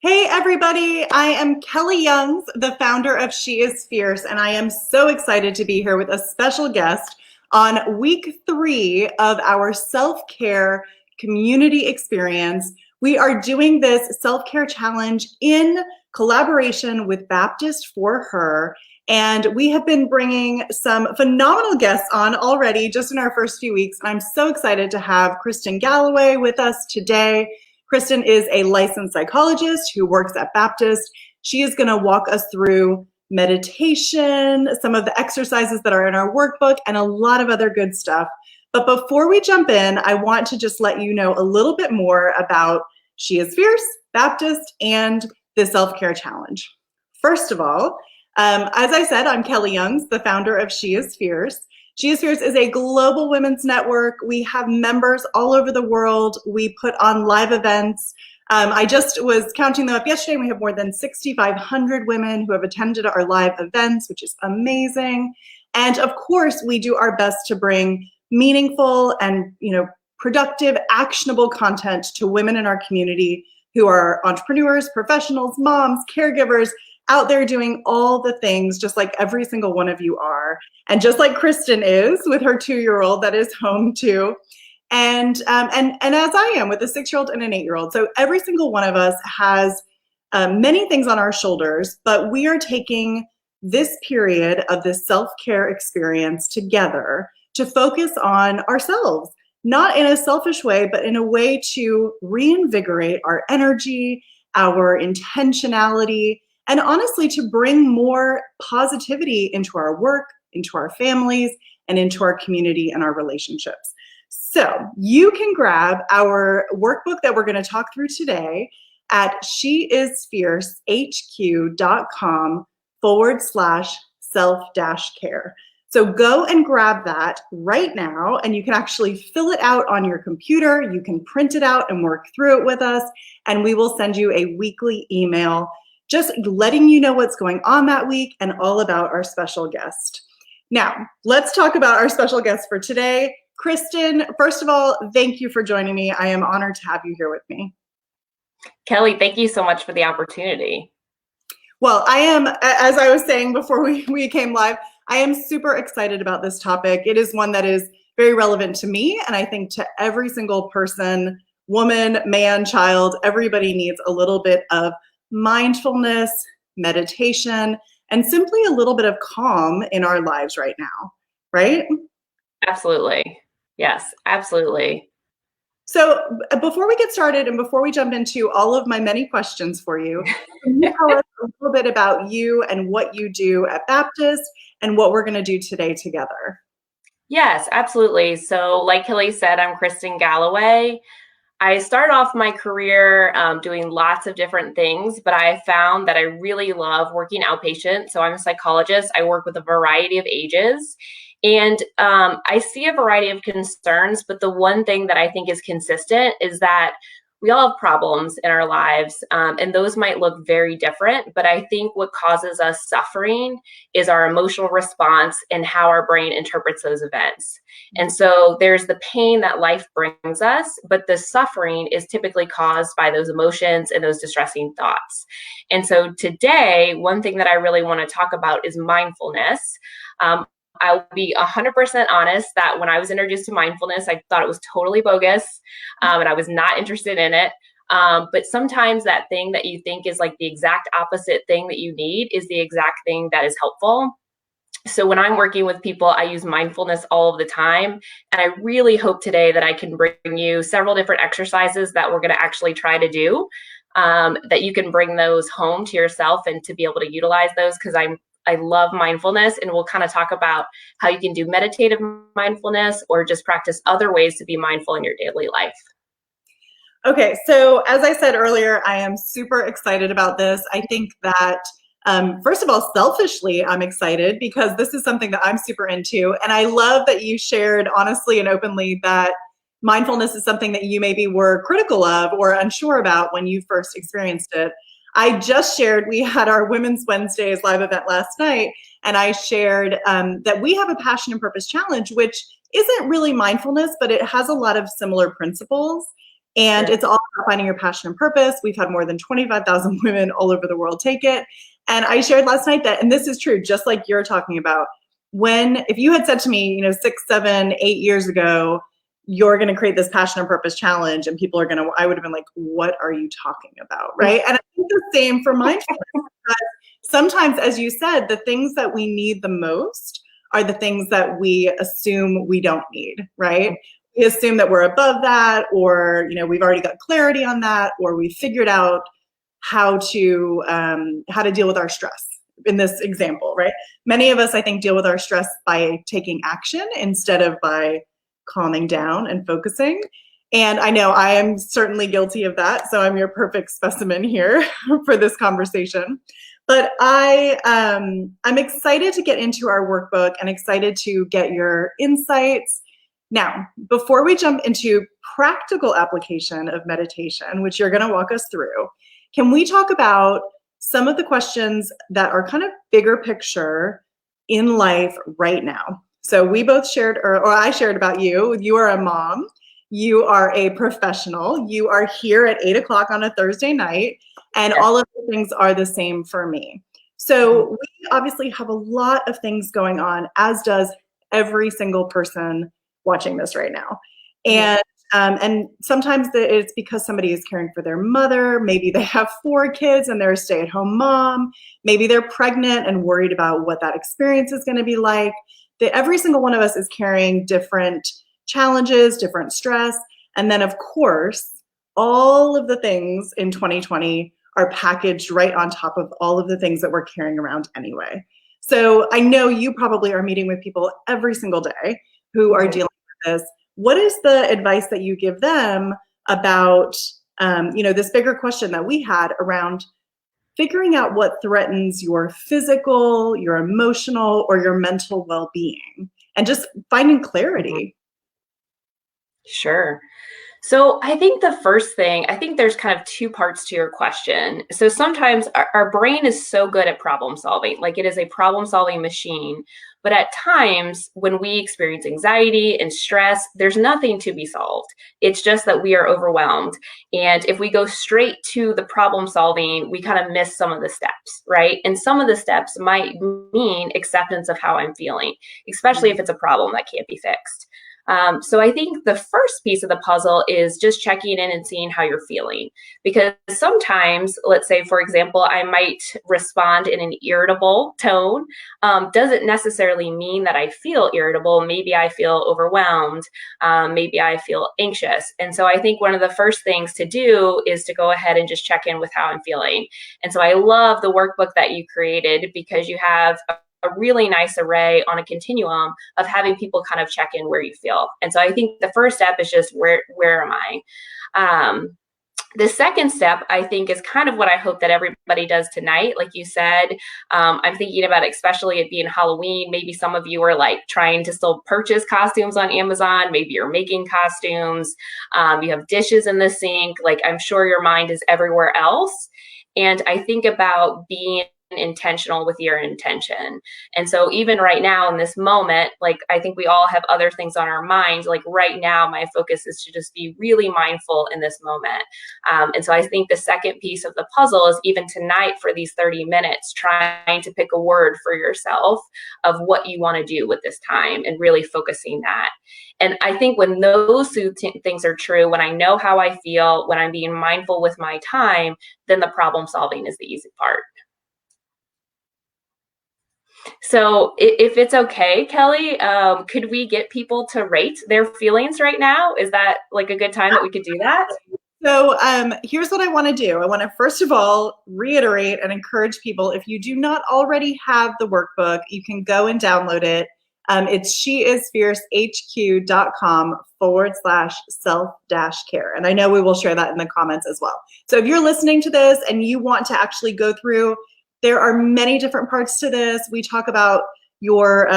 Hey everybody, I am Kelly Youngs, the founder of She is Fierce, and I am so excited to be here with a special guest on week 3 of our self-care community experience. We are doing this self-care challenge in collaboration with Baptist for Her, and we have been bringing some phenomenal guests on already just in our first few weeks. I'm so excited to have Kristen Galloway with us today. Kristen is a licensed psychologist who works at Baptist. She is going to walk us through meditation, some of the exercises that are in our workbook, and a lot of other good stuff. But before we jump in, I want to just let you know a little bit more about She is Fierce, Baptist, and the Self-Care Challenge. First of all, as I said, I'm Kelly Youngs, the founder of She is Fierce. She is Fierce is a global women's network. We have members all over the world. We put on live events. I just was counting them up yesterday, and we have more than 6,500 women who have attended our live events, which is amazing. And of course, we do our best to bring meaningful and productive, actionable content to women in our community who are entrepreneurs, professionals, moms, caregivers, out there doing all the things just like every single one of you are. And just like Kristen is with her 2-year-old that is home too. And as I am with a 6-year-old and an 8-year-old. So every single one of us has many things on our shoulders, but we are taking this period of this self-care experience together to focus on ourselves, not in a selfish way, but in a way to reinvigorate our energy, our intentionality, and honestly, to bring more positivity into our work, into our families, and into our community and our relationships. So you can grab our workbook that we're going to talk through today at sheisfiercehq.com/self-care. So go and grab that right now, and you can actually fill it out on your computer. You can print it out and work through it with us, and we will send you a weekly email just letting you know what's going on that week and all about our special guest. Now, let's talk about our special guest for today. Kristen, first of all, thank you for joining me. I am honored to have you here with me. Kelly, thank you so much for the opportunity. Well, I am, as I was saying before we came live, I am super excited about this topic. It is one that is very relevant to me, and I think to every single person, woman, man, child, everybody needs a little bit of mindfulness, meditation, and simply a little bit of calm in our lives right now, right? Absolutely. Yes, absolutely. So before we get started and before we jump into all of my many questions for you, can you tell us a little bit about you and what you do at Baptist and what we're going to do today together? Yes, absolutely. So like Kelly said, I'm Kristen Galloway. I started off my career doing lots of different things, but I found that I really love working outpatient. So I'm a psychologist. I work with a variety of ages, and I see a variety of concerns, but the one thing that I think is consistent is that we all have problems in our lives, and those might look very different, but I think what causes us suffering is our emotional response and how our brain interprets those events. And so there's the pain that life brings us, but the suffering is typically caused by those emotions and those distressing thoughts. And so today, one thing that I really want to talk about is mindfulness. I'll be 100% honest that when I was introduced to mindfulness, I thought it was totally bogus, and I was not interested in it. But sometimes that thing that you think is like the exact opposite thing that you need is the exact thing that is helpful. So when I'm working with people, I use mindfulness all of the time. And I really hope today that I can bring you several different exercises that we're going to actually try to do, that you can bring those home to yourself and to be able to utilize those, because I love mindfulness, and we'll kind of talk about how you can do meditative mindfulness or just practice other ways to be mindful in your daily life. Okay, so as I said earlier, I am super excited about this. I think that, first of all, selfishly, I'm excited because this is something that I'm super into. And I love that you shared honestly and openly that mindfulness is something that you maybe were critical of or unsure about when you first experienced it. I just shared, we had our Women's Wednesdays live event last night, and I shared that we have a Passion and Purpose Challenge, which isn't really mindfulness, but it has a lot of similar principles. And it's all about finding your passion and purpose. We've had more than 25,000 women all over the world take it. And I shared last night that, and this is true, just like you're talking about, if you had said to me, 6, 7, 8 years ago, you're going to create this passion and purpose challenge and people are going to, I would have been like, what are you talking about? Right. And I think the same for mindfulness. Sometimes, as you said, the things that we need the most are the things that we assume we don't need, right? We assume that we're above that, or, we've already got clarity on that, or we figured out how to deal with our stress in this example, right? Many of us, I think, deal with our stress by taking action instead of by calming down and focusing. And I know I am certainly guilty of that. So I'm your perfect specimen here for this conversation. But I'm excited to get into our workbook and excited to get your insights. Now, before we jump into practical application of meditation, which you're going to walk us through, can we talk about some of the questions that are kind of bigger picture in life right now? So we both shared, or I shared about you. You are a mom. You are a professional. You are here at 8 o'clock on a Thursday night. And all of the things are the same for me. So we obviously have a lot of things going on, as does every single person watching this right now. And sometimes it's because somebody is caring for their mother. Maybe they have 4 kids and they're a stay-at-home mom. Maybe they're pregnant and worried about what that experience is going to be like. Every single one of us is carrying different challenges, different stress. And then, of course, all of the things in 2020 are packaged right on top of all of the things that we're carrying around anyway. So I know you probably are meeting with people every single day who are dealing with this. What is the advice that you give them about, this bigger question that we had around figuring out what threatens your physical, your emotional, or your mental well-being, and just finding clarity? Sure. So I think the first thing, I think there's kind of 2 parts to your question. So sometimes our brain is so good at problem solving, like it is a problem solving machine. But at times when we experience anxiety and stress, there's nothing to be solved. It's just that we are overwhelmed. And if we go straight to the problem solving, we kind of miss some of the steps, right? And some of the steps might mean acceptance of how I'm feeling, especially if it's a problem that can't be fixed. So I think the first piece of the puzzle is just checking in and seeing how you're feeling. Because sometimes, let's say, for example, I might respond in an irritable tone. Doesn't necessarily mean that I feel irritable. Maybe I feel overwhelmed. Maybe I feel anxious. And so I think one of the first things to do is to go ahead and just check in with how I'm feeling. And so I love the workbook that you created because you have a really nice array on a continuum of having people kind of check in where you feel. And so I think the first step is just where am I? The second step, I think, is kind of what I hope that everybody does tonight. Like you said, I'm thinking about, especially it being Halloween, maybe some of you are like trying to still purchase costumes on Amazon. Maybe you're making costumes. You have dishes in the sink. Like, I'm sure your mind is everywhere else. And I think about being intentional with your intention. And so even right now in this moment, like I think we all have other things on our minds. Like right now, my focus is to just be really mindful in this moment. And so I think the second piece of the puzzle is even tonight for these 30 minutes, trying to pick a word for yourself of what you want to do with this time and really focusing that. And I think when those two things are true, when I know how I feel, when I'm being mindful with my time, then the problem solving is the easy part. So if it's okay, Kelly, could we get people to rate their feelings right now? Is that like a good time that we could do that? So here's what I want to do. I want to, first of all, reiterate and encourage people, if you do not already have the workbook, you can go and download it. It's sheisfiercehq.com/self-care. And I know we will share that in the comments as well. So if you're listening to this and you want to actually go through, there are many different parts to this. We talk about your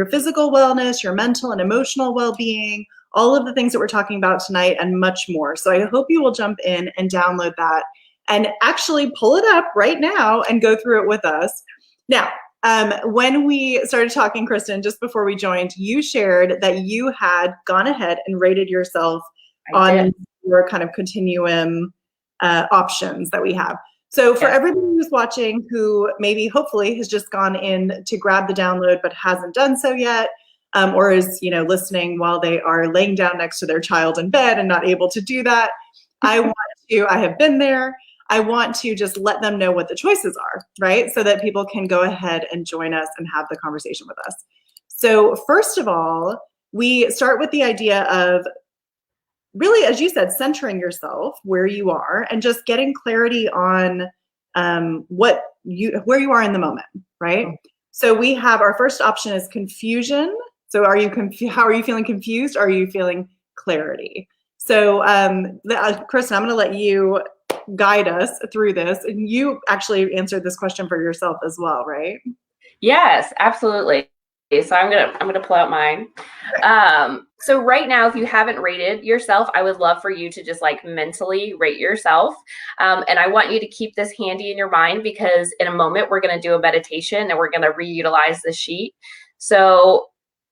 physical wellness, your mental and emotional well-being, all of the things that we're talking about tonight and much more. So I hope you will jump in and download that and actually pull it up right now and go through it with us. Now, when we started talking, Kristen, just before we joined, you shared that you had gone ahead and rated yourself on 4 kind of continuum options that we have. So for everybody who's watching who maybe hopefully has just gone in to grab the download but hasn't done so yet, or is listening while they are laying down next to their child in bed and not able to do that, I have been there. I want to just let them know what the choices are, right? So that people can go ahead and join us and have the conversation with us. So first of all, we start with the idea of really, as you said, centering yourself where you are and just getting clarity on where you are in the moment, right? So we have our first option is confusion. So how are you feeling confused? Or are you feeling clarity? So Kristen, I'm going to let you guide us through this. And you actually answered this question for yourself as well, right? Yes, absolutely. So I'm gonna pull out mine. So right now, if you haven't rated yourself, I would love for you to just like mentally rate yourself. And I want you to keep this handy in your mind because in a moment we're gonna do a meditation and we're gonna reutilize the sheet. So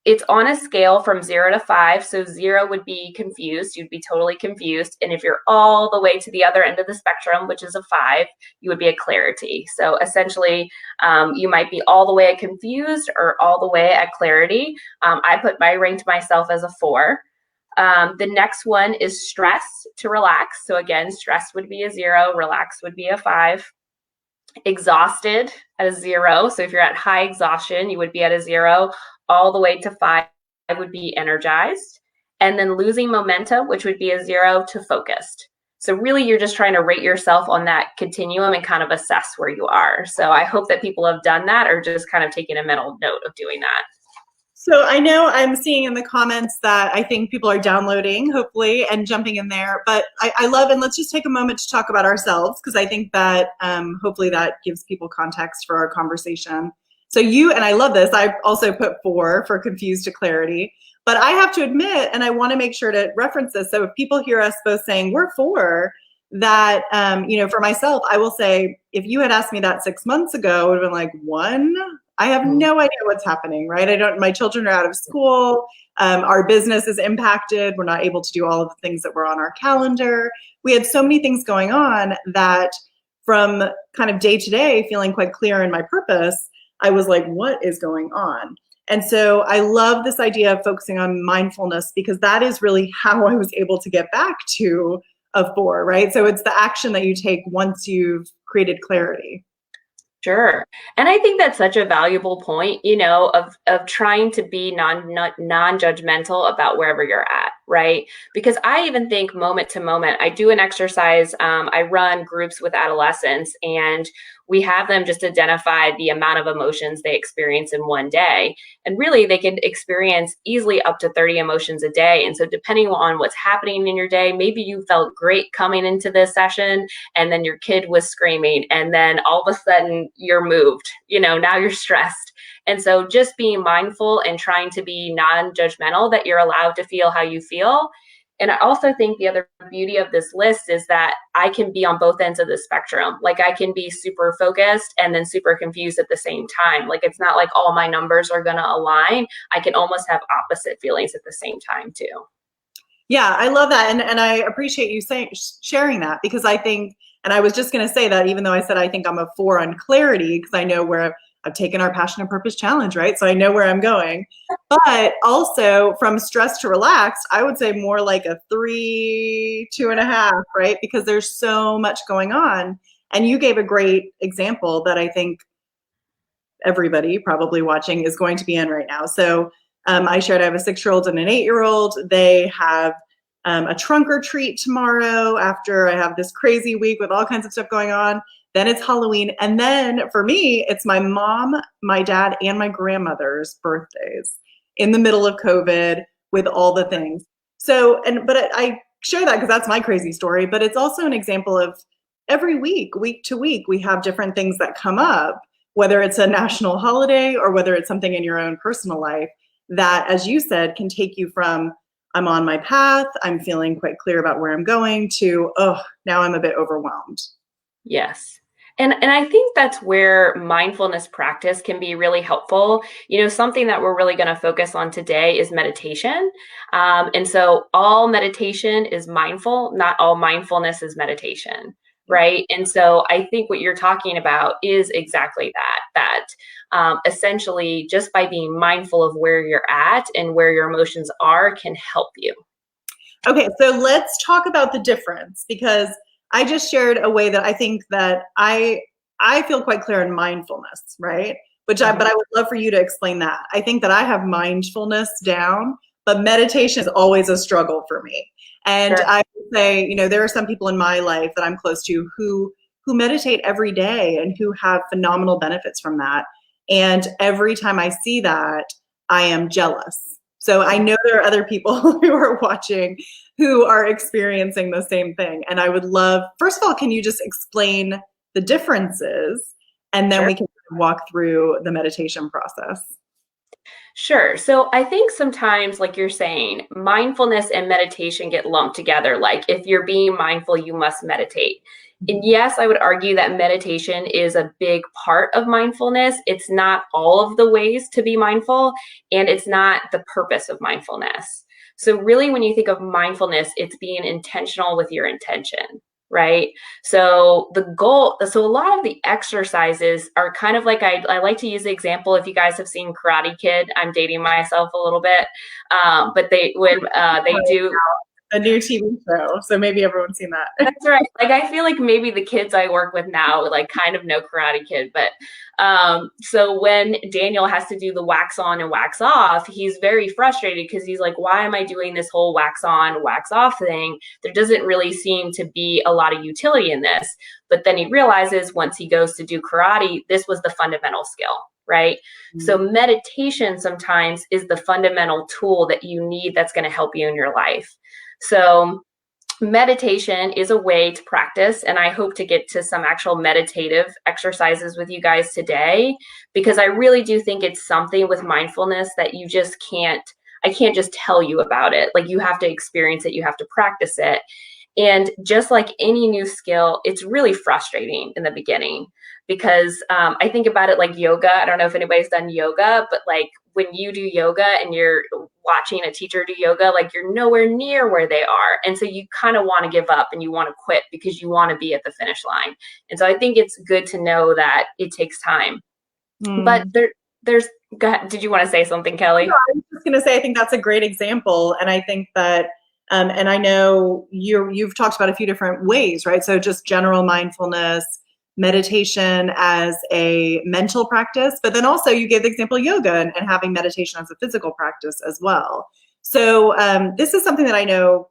it's on a scale from 0 to 5. So 0 would be confused. You'd be totally confused. And if you're all the way to the other end of the spectrum, which is a 5, you would be at clarity. So essentially, you might be all the way at confused or all the way at clarity. I ranked myself as a 4. The next one is stress to relax. So again, stress would be a 0, relax would be a 5. Exhausted at a 0. So if you're at high exhaustion, you would be at a 0. All the way to 5 would be energized. And then losing momentum, which would be a 0, to focused. So really, you're just trying to rate yourself on that continuum and kind of assess where you are. So I hope that people have done that or just kind of taken a mental note of doing that. So I know I'm seeing in the comments that I think people are downloading, hopefully, and jumping in there. But I love, and let's just take a moment to talk about ourselves, because I think that hopefully that gives people context for our conversation. So and I love this, I also put 4 for confused to clarity. But I have to admit, and I want to make sure to reference this, so if people hear us both saying we're 4, that, for myself, I will say, if you had asked me that 6 months ago, I would have been like, 1? I have no idea what's happening, right? My children are out of school. Our business is impacted. We're not able to do all of the things that were on our calendar. We had so many things going on that from kind of day to day, feeling quite clear in my purpose, I was like, what is going on? And so I love this idea of focusing on mindfulness because that is really how I was able to get back to a 4, right? So it's the action that you take once you've created clarity. Sure. And I think that's such a valuable point, of trying to be non-judgmental about wherever you're at, right? Because I even think moment to moment, I do an exercise, I run groups with adolescents and we have them just identify the amount of emotions they experience in one day. And really they can experience easily up to 30 emotions a day. And so depending on what's happening in your day, maybe you felt great coming into this session and then your kid was screaming and then all of a sudden you're moved, now you're stressed. And so just being mindful and trying to be non-judgmental that you're allowed to feel how you feel. And I also think the other beauty of this list is that I can be on both ends of the spectrum. Like I can be super focused and then super confused at the same time. Like it's not like all my numbers are going to align. I can almost have opposite feelings at the same time too. Yeah, I love that. And I appreciate you sharing that because I think, and I was just going to say that even though I said I think I'm a 4 on clarity because I know where I've taken our Passion and Purpose Challenge, right? So I know where I'm going. But also from stress to relaxed, I would say more like a 3, 2.5, right? Because there's so much going on. And you gave a great example that I think everybody probably watching is going to be in right now. So I shared I have a 6-year-old and an 8-year-old. They have a trunk or treat tomorrow after I have this crazy week with all kinds of stuff going on. Then it's Halloween. And then for me, it's my mom, my dad, and my grandmother's birthdays in the middle of COVID with all the things. So, but I share that because that's my crazy story, but it's also an example of every week to week, we have different things that come up, whether it's a national holiday or whether it's something in your own personal life that, as you said, can take you from I'm on my path, I'm feeling quite clear about where I'm going to, oh, now I'm a bit overwhelmed. Yes. And I think that's where mindfulness practice can be really helpful. Something that we're really going to focus on today is meditation. And so all meditation is mindful, not all mindfulness is meditation, right? And so I think what you're talking about is exactly that essentially just by being mindful of where you're at and where your emotions are can help you. Okay, so let's talk about the difference, because I just shared a way that I think that I feel quite clear in mindfulness, right? But I would love for you to explain that. I think that I have mindfulness down, but meditation is always a struggle for me. And Sure. I would say, there are some people in my life that I'm close to who meditate every day and who have phenomenal benefits from that. And every time I see that, I am jealous. So I know there are other people who are watching who are experiencing the same thing. And I would love, first of all, can you just explain the differences? And then Sure. we can walk through the meditation process. Sure. So I think sometimes, like you're saying, mindfulness and meditation get lumped together. Like if you're being mindful, you must meditate. And yes, I would argue that meditation is a big part of mindfulness. It's not all of the ways to be mindful, and it's not the purpose of mindfulness. So, really, when you think of mindfulness, it's being intentional with your intention, right? So so a lot of the exercises are kind of like, I like to use the example, if you guys have seen Karate Kid, I'm dating myself a little bit, but when they do A new TV show, so maybe everyone's seen that. That's right. Like I feel like maybe the kids I work with now like kind of know Karate Kid, but so when Daniel has to do the wax on and wax off, he's very frustrated because he's like, why am I doing this whole wax on, wax off thing? There doesn't really seem to be a lot of utility in this. But then he realizes once he goes to do karate, this was the fundamental skill, right? Mm-hmm. So meditation sometimes is the fundamental tool that you need that's going to help you in your life. So meditation is a way to practice, and I hope to get to some actual meditative exercises with you guys today, because I really do think it's something with mindfulness that you just I can't just tell you about it. Like you have to experience it, you have to practice it. And just like any new skill, it's really frustrating in the beginning because I think about it like yoga. I don't know if anybody's done yoga, but like when you do yoga and you're watching a teacher do yoga, like you're nowhere near where they are. And so you kind of want to give up and you want to quit because you want to be at the finish line. And so I think it's good to know that it takes time. But there's, go ahead. Did you want to say something, Kelly? No, I was just going to say, I think that's a great example. And I think that, and I know you've talked about a few different ways, right? So just general mindfulness, meditation as a mental practice, but then also you gave the example of yoga and having meditation as a physical practice as well. So this is something that I know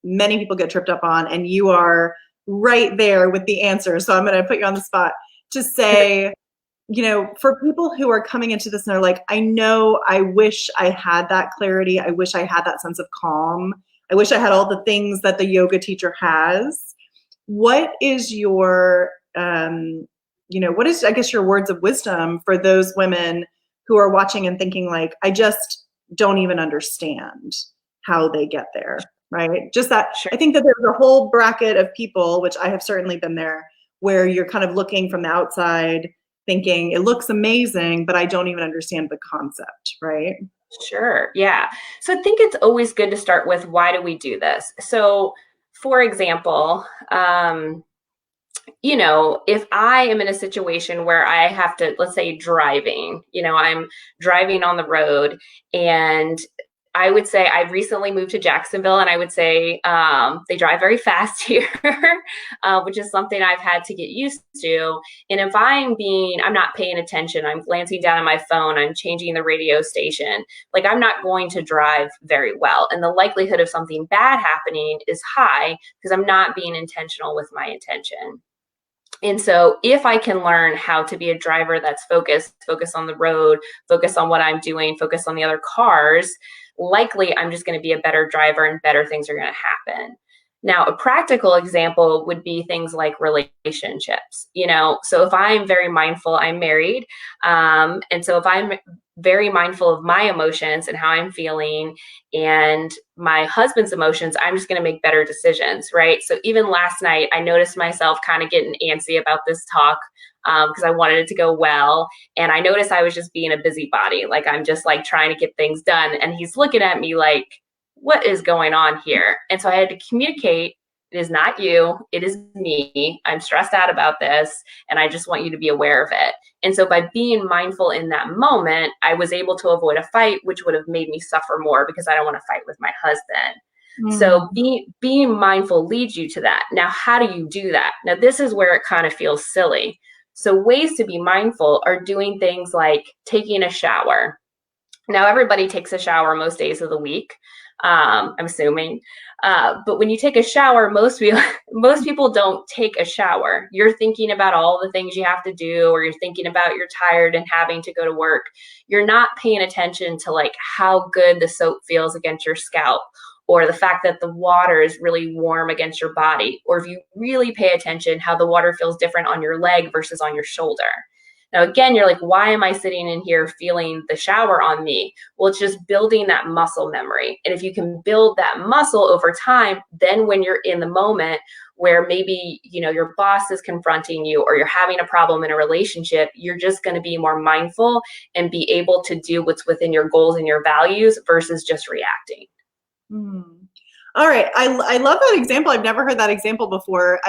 many people get tripped up on, and you are right there with the answer. So I'm going to put you on the spot to say, for people who are coming into this and are like, I know, I wish I had that clarity. I wish I had that sense of calm. I wish I had all the things that the yoga teacher has. What is your what is, I guess, your words of wisdom for those women who are watching and thinking like, I just don't even understand how they get there, right? Just that. Sure. I think that there's a whole bracket of people, which I have certainly been there, where you're kind of looking from the outside thinking it looks amazing, but I don't even understand the concept, right? Sure. Yeah. So I think it's always good to start with, why do we do this? So for example, if I am in a situation where I have to, let's say driving, I'm driving on the road, and I would say I recently moved to Jacksonville, and I would say they drive very fast here, which is something I've had to get used to. And if I'm not paying attention, I'm glancing down at my phone, I'm changing the radio station, like I'm not going to drive very well. And the likelihood of something bad happening is high because I'm not being intentional with my intention. And so if I can learn how to be a driver that's focused on the road, focus on what I'm doing, focus on the other cars, likely I'm just going to be a better driver and better things are going to happen. Now, a practical example would be things like relationships. So if I'm very mindful, I'm married. And so if I'm very mindful of my emotions and how I'm feeling and my husband's emotions, I'm just going to make better decisions, right? So even last night, I noticed myself kind of getting antsy about this talk because I wanted it to go well. And I noticed I was just being a busybody. Like I'm just like trying to get things done. And he's looking at me like, what is going on here? And so I had to communicate, it is not you, it is me. I'm stressed out about this, and I just want you to be aware of it. And so by being mindful in that moment, I was able to avoid a fight, which would have made me suffer more because I don't want to fight with my husband. So being mindful leads you to that. Now, how do you do that? Now, this is where it kind of feels silly. So ways to be mindful are doing things like taking a shower. Now, everybody takes a shower most days of the week. I'm assuming. But when you take a shower, most people don't take a shower. You're thinking about all the things you have to do, or you're thinking about you're tired and having to go to work. You're not paying attention to like how good the soap feels against your scalp, or the fact that the water is really warm against your body, or if you really pay attention, how the water feels different on your leg versus on your shoulder. Now, again, you're like, why am I sitting in here feeling the shower on me? Well, it's just building that muscle memory. And if you can build that muscle over time, then when you're in the moment where maybe, your boss is confronting you or you're having a problem in a relationship, you're just going to be more mindful and be able to do what's within your goals and your values versus just reacting. All right. I love that example. I've never heard that example before.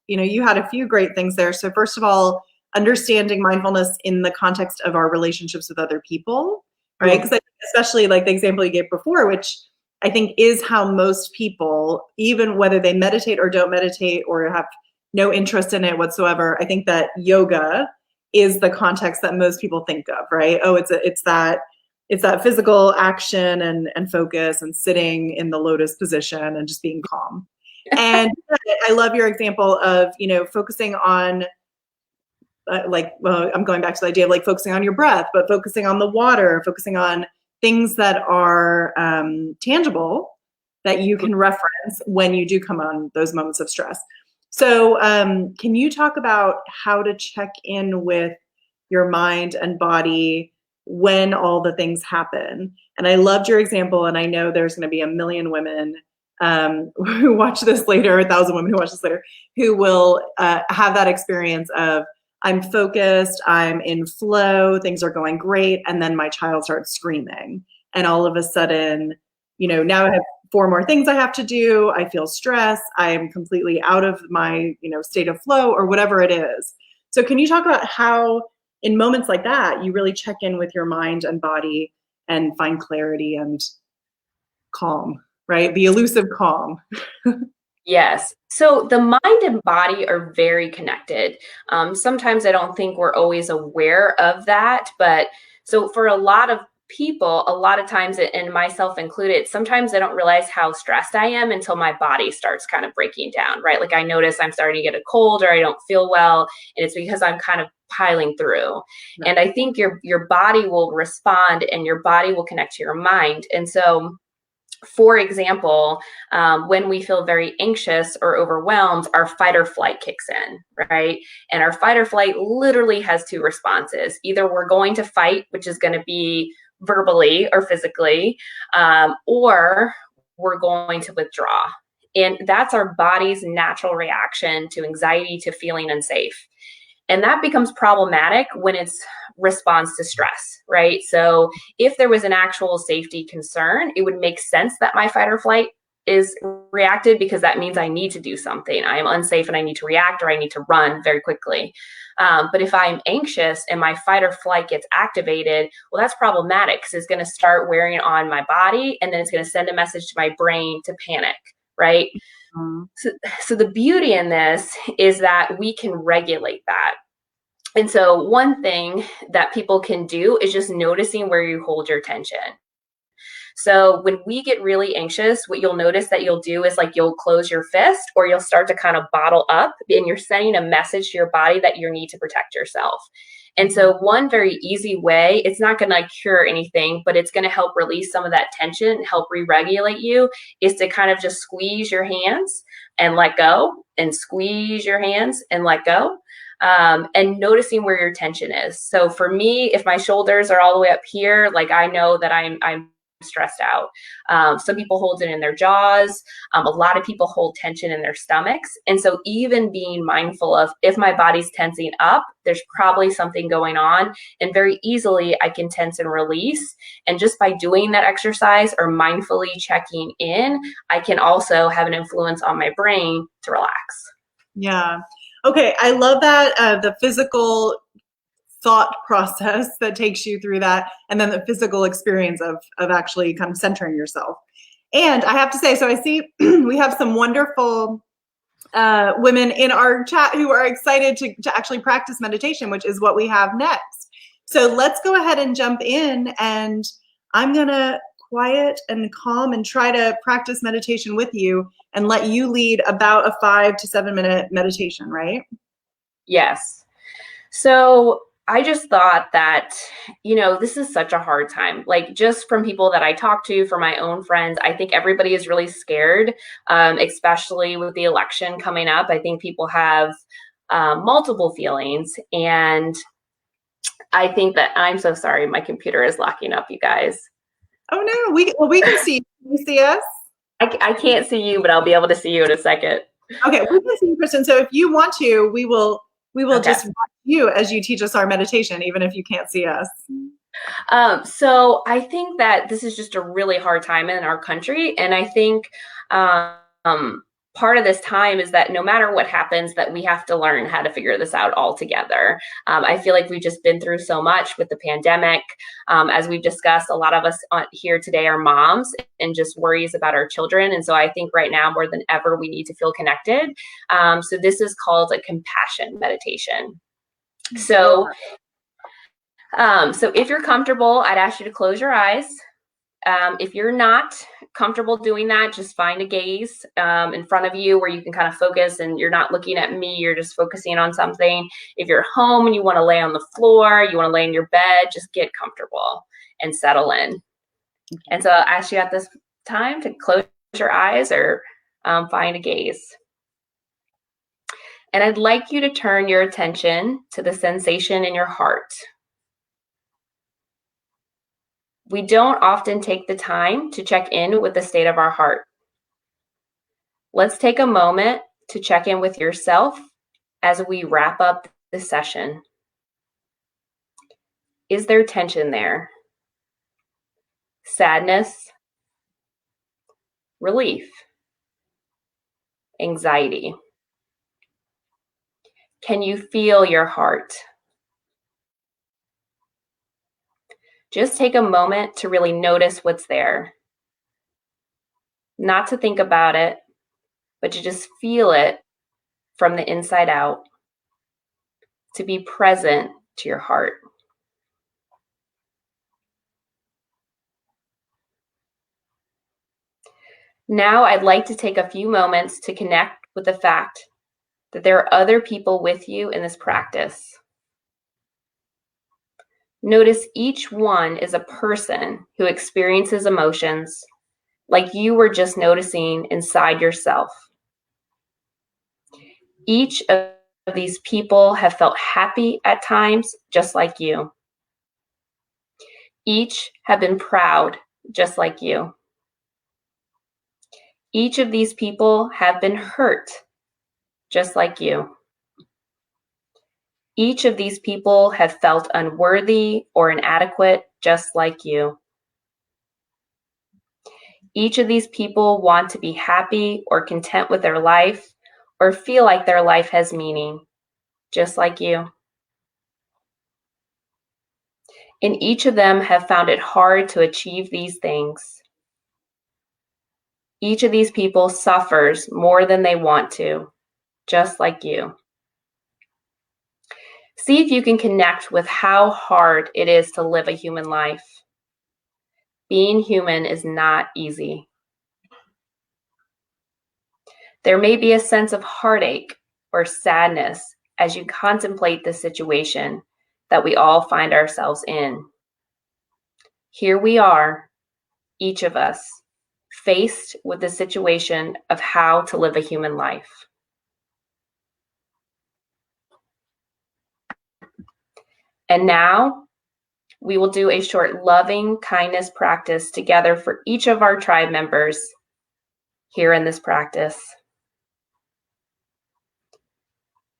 You had a few great things there. So first of all, understanding mindfulness in the context of our relationships with other people, right? Because especially like the example you gave before, which I think is how most people, even whether they meditate or don't meditate or have no interest in it whatsoever, I think that yoga is the context that most people think of, right? Oh, it's that physical action and focus and sitting in the lotus position and just being calm. And I love your example of, focusing on I'm going back to the idea of like focusing on your breath, but focusing on the water, focusing on things that are tangible that you can reference when you do come on those moments of stress. So can you talk about how to check in with your mind and body when all the things happen? And I loved your example, and I know there's going to be a million women who watch this later, 1,000 women who watch this later, who will have that experience of, I'm focused, I'm in flow, things are going great, and then my child starts screaming. And all of a sudden, now I have 4 more things I have to do, I feel stress, I am completely out of my, state of flow or whatever it is. So can you talk about how in moments like that, you really check in with your mind and body and find clarity and calm, right? The elusive calm. Yes. So the mind and body are very connected. Sometimes I don't think we're always aware of that. But so for a lot of people, a lot of times, and myself included, sometimes I don't realize how stressed I am until my body starts kind of breaking down, right? Like I notice I'm starting to get a cold or I don't feel well. And it's because I'm kind of piling through. Right. And I think your body will respond and your body will connect to your mind. And so for example, when we feel very anxious or overwhelmed, our fight or flight kicks in, right? And our fight or flight literally has 2 responses. Either we're going to fight, which is going to be verbally or physically, or we're going to withdraw. And that's our body's natural reaction to anxiety, to feeling unsafe. And that becomes problematic when it's response to stress, right? So if there was an actual safety concern, it would make sense that my fight or flight is reacted, because that means I need to do something. I am unsafe and I need to react, or I need to run very quickly. But if I'm anxious and my fight or flight gets activated, well, that's problematic because it's going to start wearing on my body, and then it's going to send a message to my brain to panic, right? So the beauty in this is that we can regulate that. And so one thing that people can do is just noticing where you hold your tension. So when we get really anxious, what you'll notice that you'll do is like you'll close your fist, or you'll start to kind of bottle up, and you're sending a message to your body that you need to protect yourself. And so one very easy way, it's not going to cure anything, but it's going to help release some of that tension, help re-regulate you, is to kind of just squeeze your hands and let go, and squeeze your hands and let go. And noticing where your tension is. So for me, if my shoulders are all the way up here, like I know that I'm stressed out. Some people hold it in their jaws. A lot of people hold tension in their stomachs. And so even being mindful of, if my body's tensing up, there's probably something going on. And very easily I can tense and release. And just by doing that exercise or mindfully checking in, I can also have an influence on my brain to relax. Yeah. Okay. I love that, the physical thought process that takes you through that, and then the physical experience of actually kind of centering yourself. And I have to say, so I see we have some wonderful women in our chat who are excited to actually practice meditation, which is what we have next. So let's go ahead and jump in, and I'm gonna quiet and calm and try to practice meditation with you and let you lead about a 5 to 7 minute meditation, right? Yes. So I just thought that, this is such a hard time. Like, just from people that I talk to, from my own friends, I think everybody is really scared, especially with the election coming up. I think people have multiple feelings. And I think that, I'm so sorry, my computer is locking up, you guys. Oh no, we can see you. Can you see us? I can't see you, but I'll be able to see you in a second. Okay, we can see you, Kristen. So if you want to, we will Okay. just watch you as you teach us our meditation, even if you can't see us. So I think that this is just a really hard time in our country. And I think part of this time is that no matter what happens, that we have to learn how to figure this out all together. I feel like we've just been through so much with the pandemic. As we've discussed, a lot of us here today are moms and just worries about our children. And so I think right now more than ever, we need to feel connected. So this is called a compassion meditation. So if you're comfortable, I'd ask you to close your eyes. If you're not comfortable doing that, just find a gaze in front of you where you can kind of focus and you're not looking at me, you're just focusing on something. If you're home and you want to lay on the floor, you want to lay in your bed, just get comfortable and settle in. And so I'll ask you at this time to close your eyes or find a gaze. And I'd like you to turn your attention to the sensation in your heart. We don't often take the time to check in with the state of our heart. Let's take a moment to check in with yourself as we wrap up this session. Is there tension there? Sadness? Relief? Anxiety? Can you feel your heart? Just take a moment to really notice what's there. Not to think about it, but to just feel it from the inside out. To be present to your heart. Now I'd like to take a few moments to connect with the fact that there are other people with you in this practice. Notice each one is a person who experiences emotions like you were just noticing inside yourself. Each of these people have felt happy at times, just like you. Each have been proud, just like you. Each of these people have been hurt, just like you. Each of these people have felt unworthy or inadequate, just like you. Each of these people want to be happy or content with their life or feel like their life has meaning, just like you. And each of them have found it hard to achieve these things. Each of these people suffers more than they want to, just like you. See if you can connect with how hard it is to live a human life. Being human is not easy. There may be a sense of heartache or sadness as you contemplate the situation, that we all find ourselves in. Here we are, each of us, faced with the situation of how to live a human life. And now we will do a short loving kindness practice together for each of our tribe members here in this practice.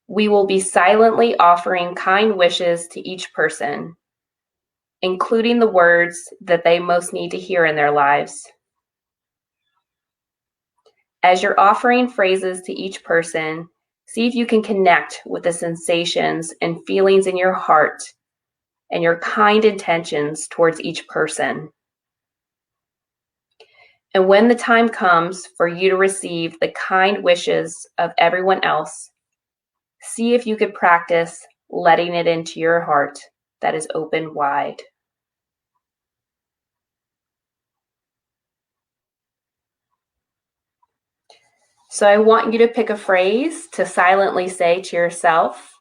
We will be silently offering kind wishes to each person, including the words that they most need to hear in their lives. As you're offering phrases to each person, see if you can connect with the sensations and feelings in your heart and your kind intentions towards each person. And when the time comes for you to receive the kind wishes of everyone else, see if you could practice letting it into your heart that is open wide. So I want you to pick a phrase to silently say to yourself,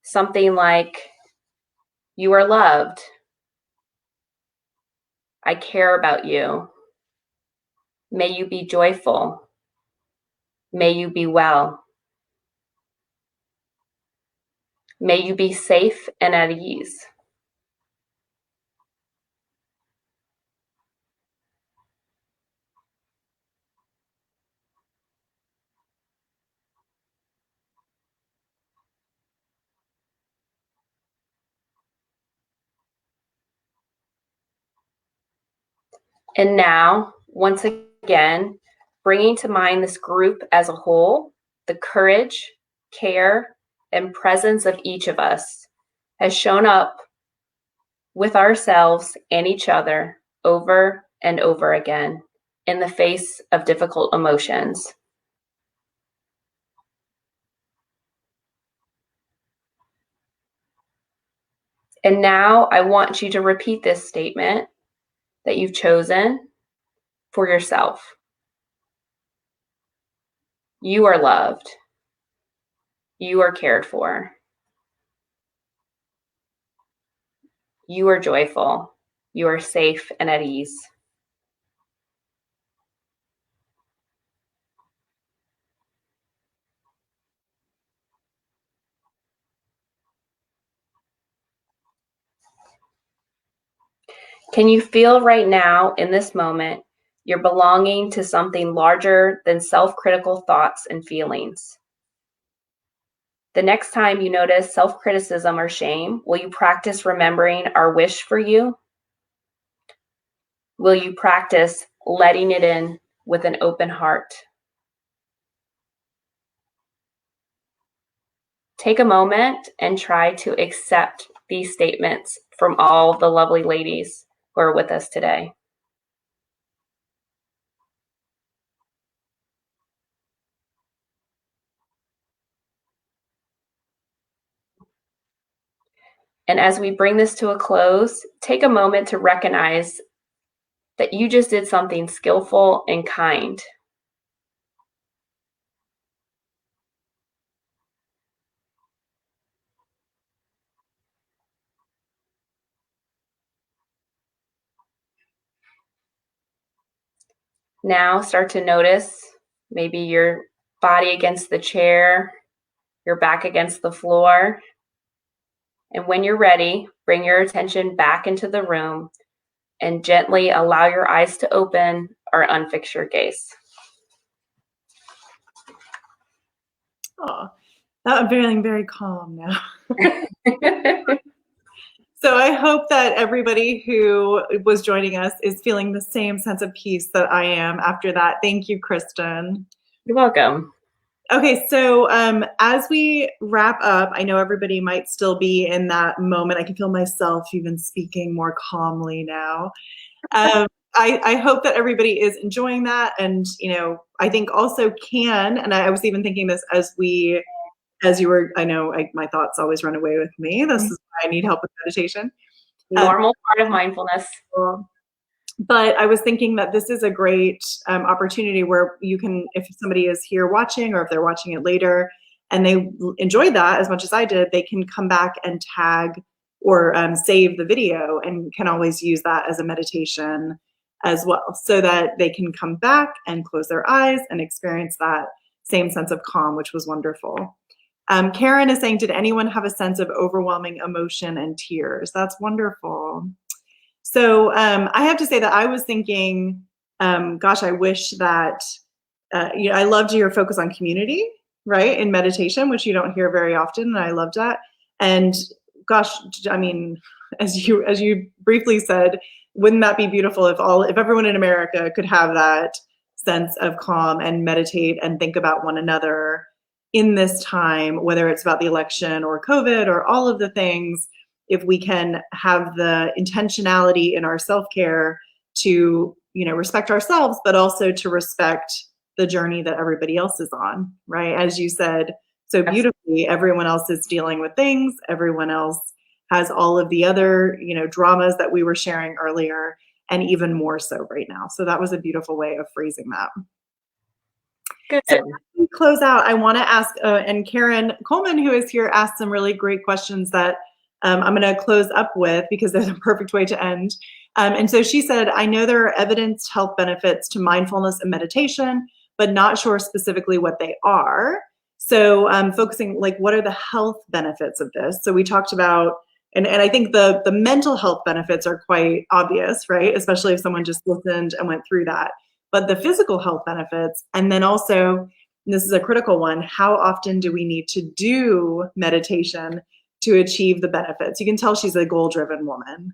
something like, "You are loved. I care about you. May you be joyful. May you be well. May you be safe and at ease." And now, once again, bringing to mind this group as a whole, the courage, care, and presence of each of us has shown up with ourselves and each other over and over again in the face of difficult emotions. And now I want you to repeat this statement that you've chosen for yourself. You are loved. You are cared for. You are joyful. You are safe and at ease. Can you feel right now in this moment you're belonging to something larger than self-critical thoughts and feelings? The next time you notice self-criticism or shame, will you practice remembering our wish for you? Will you practice letting it in with an open heart? Take a moment and try to accept these statements from all the lovely ladies who are with us today. And as we bring this to a close, take a moment to recognize that you just did something skillful and kind. Now start to notice maybe your body against the chair, your back against the floor. And when you're ready, bring your attention back into the room and gently allow your eyes to open or unfix your gaze. Oh, I'm feeling very calm now. So I hope that everybody who was joining us is feeling the same sense of peace that I am after that. Thank you, Kristen. You're welcome. Okay, so as we wrap up, I know everybody might still be in that moment. I can feel myself even speaking more calmly now. I hope that everybody is enjoying that, and I think also and I was even thinking this as you were. I know my thoughts always run away with me. This is why I need help with meditation. Normal part of mindfulness. But I was thinking that this is a great opportunity where you can, if somebody is here watching or if they're watching it later and they enjoyed that as much as I did, they can come back and tag or save the video and can always use that as a meditation as well, so that they can come back and close their eyes and experience that same sense of calm, which was wonderful. Karen is saying, did anyone have a sense of overwhelming emotion and tears? That's wonderful. So I have to say that I was thinking, gosh, I wish that, I loved your focus on community, right, in meditation, which you don't hear very often, and I loved that. And gosh, I mean, as you briefly said, wouldn't that be beautiful if everyone in America could have that sense of calm and meditate and think about one another in this time, whether it's about the election or COVID or all of the things, if we can have the intentionality in our self-care to, respect ourselves, but also to respect the journey that everybody else is on, right? As you said so beautifully, everyone else is dealing with things. Everyone else has all of the other, dramas that we were sharing earlier, and even more so right now. So that was a beautiful way of phrasing that. Good. So as we close out, I want to ask, and Karen Coleman, who is here, asked some really great questions that I'm going to close up with, because there's a perfect way to end. And so she said, I know there are evidenced health benefits to mindfulness and meditation, but not sure specifically what they are. So focusing, like, what are the health benefits of this? So we talked about, and I think the mental health benefits are quite obvious, right? Especially if someone just listened and went through that. But the physical health benefits, and then also, and this is a critical one, how often do we need to do meditation to achieve the benefits? You can tell she's a goal-driven woman.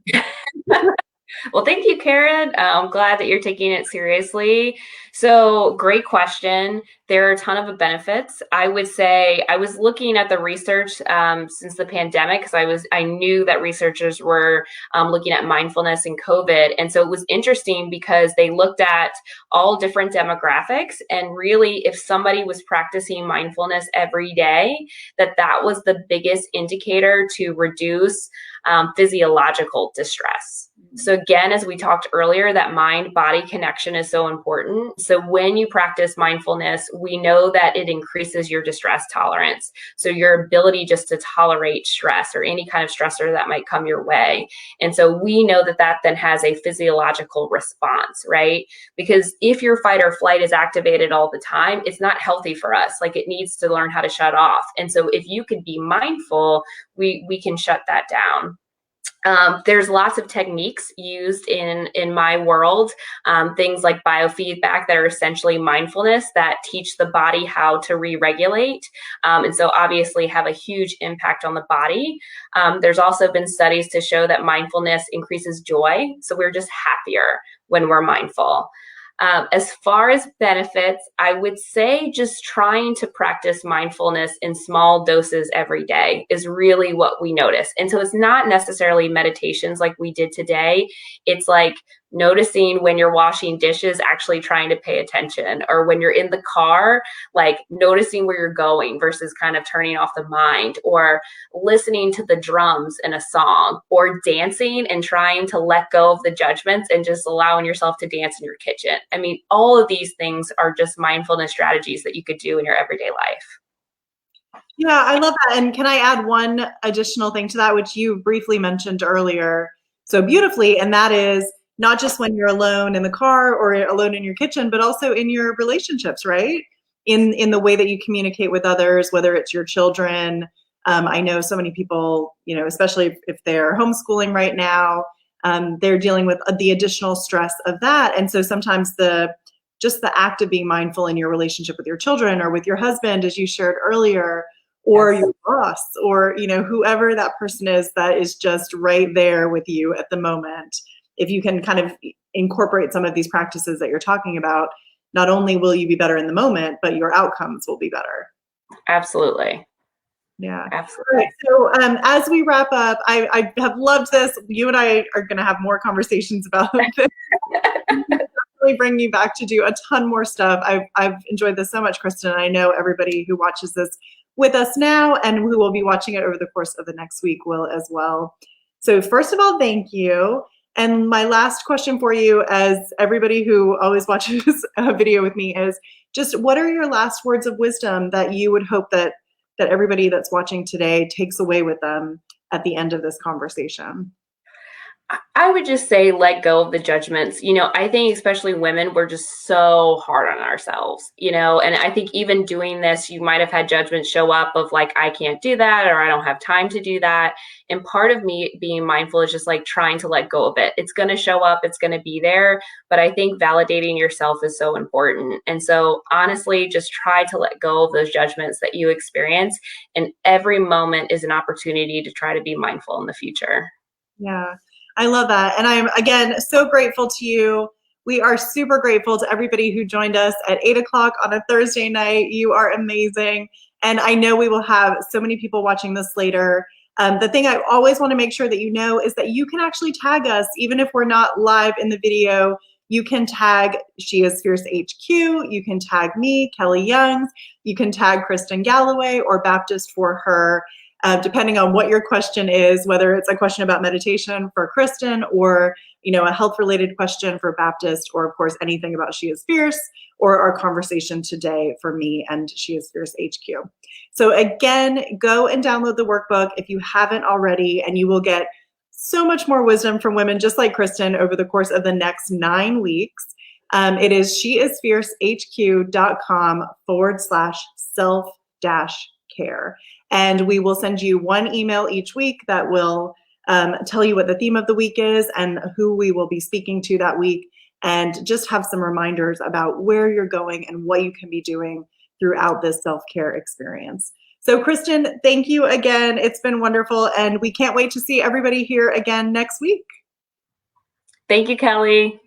Well, thank you, Karen. I'm glad that you're taking it seriously. So, great question. There are a ton of benefits. I would say I was looking at the research since the pandemic, because I knew that researchers were looking at mindfulness and COVID. And so it was interesting because they looked at all different demographics, and really, if somebody was practicing mindfulness every day, that was the biggest indicator to reduce physiological distress. So again, as we talked earlier, that mind-body connection is so important. So when you practice mindfulness, we know that it increases your distress tolerance. So your ability just to tolerate stress or any kind of stressor that might come your way. And so we know that then has a physiological response, right? Because if your fight or flight is activated all the time, it's not healthy for us. Like, it needs to learn how to shut off. And so if you could be mindful, we can shut that down. There's lots of techniques used in my world, things like biofeedback that are essentially mindfulness that teach the body how to re-regulate, and so obviously have a huge impact on the body. There's also been studies to show that mindfulness increases joy, so we're just happier when we're mindful. As far as benefits, I would say just trying to practice mindfulness in small doses every day is really what we notice. And so it's not necessarily meditations like we did today. It's like noticing when you're washing dishes, actually trying to pay attention, or when you're in the car, like noticing where you're going versus kind of turning off the mind, or listening to the drums in a song, or dancing and trying to let go of the judgments and just allowing yourself to dance in your kitchen. I mean, all of these things are just mindfulness strategies that you could do in your everyday life. Yeah, I love that. And can I add one additional thing to that, which you briefly mentioned earlier so beautifully, and that is not just when you're alone in the car or alone in your kitchen, but also in your relationships, right? In the way that you communicate with others, whether it's your children. I know so many people, especially if they're homeschooling right now, they're dealing with the additional stress of that. And so sometimes just the act of being mindful in your relationship with your children or with your husband, as you shared earlier, or your boss, or whoever that person is that is just right there with you at the moment. If you can kind of incorporate some of these practices that you're talking about, not only will you be better in the moment, but your outcomes will be better. Absolutely. Yeah. Absolutely. Right, so as we wrap up, I have loved this. You and I are going to have more conversations about this. Really bring you back to do a ton more stuff. I've enjoyed this so much, Kristen. And I know everybody who watches this with us now and who will be watching it over the course of the next week will as well. So first of all, thank you. And my last question for you, as everybody who always watches a video with me, is just what are your last words of wisdom that you would hope that that everybody that's watching today takes away with them at the end of this conversation? I would just say let go of the judgments. I think especially women, we're just so hard on ourselves, and I think even doing this, you might have had judgments show up of like, I can't do that, or I don't have time to do that. And part of me being mindful is just like trying to let go of it. It's going to show up, it's going to be there. But I think validating yourself is so important. And so honestly, just try to let go of those judgments that you experience. And every moment is an opportunity to try to be mindful in the future. Yeah, I love that. And I'm, again, so grateful to you. We are super grateful to everybody who joined us at 8 o'clock on a Thursday night. You are amazing. And I know we will have so many people watching this later. The thing I always want to make sure that you know is that you can actually tag us, even if we're not live in the video. You can tag She Is Fierce HQ. You can tag me, Kelly Youngs. You can tag Kristen Galloway or Baptist for Her. Depending on what your question is, whether it's a question about meditation for Kristen or, a health-related question for Baptist, or of course, anything about She Is Fierce, or our conversation today for me and She Is Fierce HQ. So again, go and download the workbook if you haven't already, and you will get so much more wisdom from women just like Kristen over the course of the next 9 weeks. It is sheisfiercehq.com/self-care. And we will send you one email each week that will tell you what the theme of the week is and who we will be speaking to that week, and just have some reminders about where you're going and what you can be doing throughout this self-care experience. So Kristen, thank you again. It's been wonderful, and we can't wait to see everybody here again next week. Thank you, Kelly.